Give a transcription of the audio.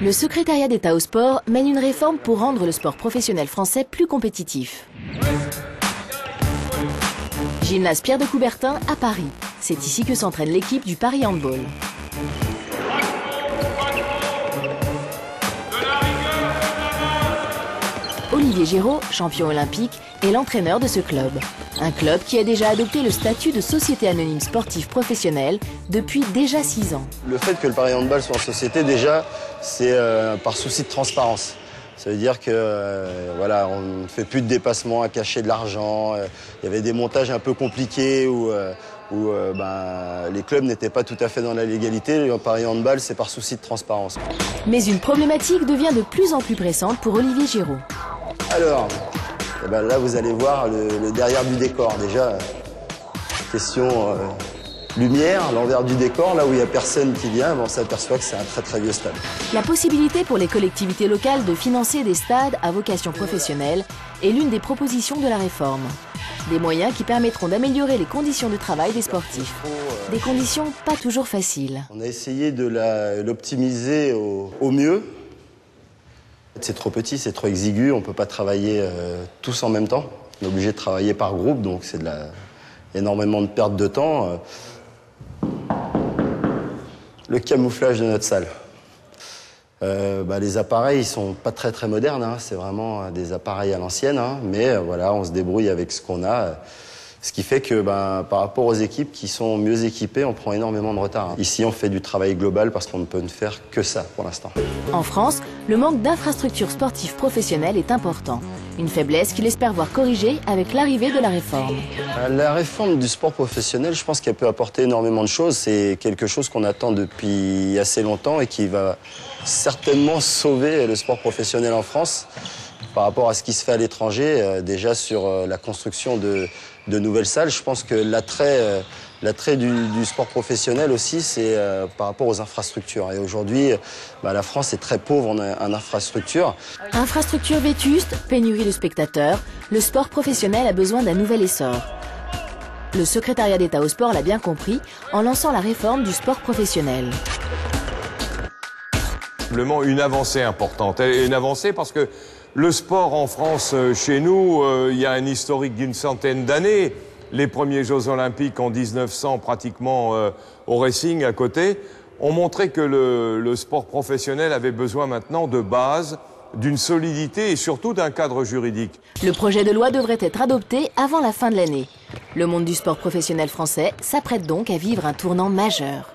Le secrétariat d'État au sport mène une réforme pour rendre le sport professionnel français plus compétitif. Gymnase Pierre de Coubertin à Paris. C'est ici que s'entraîne l'équipe du Paris Handball. Olivier Géraud, champion olympique, est l'entraîneur de ce club. Un club qui a déjà adopté le statut de société anonyme sportive professionnelle depuis déjà 6 ans. Le fait que le Paris Handball soit en société, déjà, c'est par souci de transparence. Ça veut dire que voilà, on ne fait plus de dépassements à cacher de l'argent. Il y avait des montages un peu compliqués où les clubs n'étaient pas tout à fait dans la légalité. Le Paris Handball, c'est par souci de transparence. Mais une problématique devient de plus en plus pressante pour Olivier Géraud. Alors, là vous allez voir le derrière du décor. Déjà, question lumière, l'envers du décor, là où il n'y a personne qui vient, on s'aperçoit que c'est un très très vieux stade. La possibilité pour les collectivités locales de financer des stades à vocation professionnelle est l'une des propositions de la réforme. Des moyens qui permettront d'améliorer les conditions de travail des sportifs. Des conditions pas toujours faciles. On a essayé de l'optimiser au mieux. C'est trop petit, c'est trop exigu, on ne peut pas travailler tous en même temps. On est obligé de travailler par groupe, donc c'est énormément de perte de temps. Le camouflage de notre salle. Les appareils, ils sont pas très très modernes, hein. C'est vraiment des appareils à l'ancienne, hein. Mais voilà, on se débrouille avec ce qu'on a. Ce qui fait que par rapport aux équipes qui sont mieux équipées, on prend énormément de retard, hein. Ici, on fait du travail global parce qu'on ne peut ne faire que ça pour l'instant. En France, le manque d'infrastructures sportives professionnelles est important. Une faiblesse qu'il espère voir corrigée avec l'arrivée de la réforme. La réforme du sport professionnel, je pense qu'elle peut apporter énormément de choses. C'est quelque chose qu'on attend depuis assez longtemps et qui va certainement sauver le sport professionnel en France par rapport à ce qui se fait à l'étranger. Déjà sur la construction de nouvelles salles, je pense que l'attrait du sport professionnel aussi, c'est par rapport aux infrastructures. Et aujourd'hui, la France est très pauvre en infrastructures. Infrastructures vétustes, pénurie de spectateurs, le sport professionnel a besoin d'un nouvel essor. Le secrétariat d'État au sport l'a bien compris en lançant la réforme du sport professionnel. Simplement une avancée importante. Une avancée parce que le sport en France, chez nous, il y a un historique d'une centaine d'années. Les premiers Jeux Olympiques en 1900, pratiquement au Racing à côté, ont montré que le sport professionnel avait besoin maintenant de base, d'une solidité et surtout d'un cadre juridique. Le projet de loi devrait être adopté avant la fin de l'année. Le monde du sport professionnel français s'apprête donc à vivre un tournant majeur.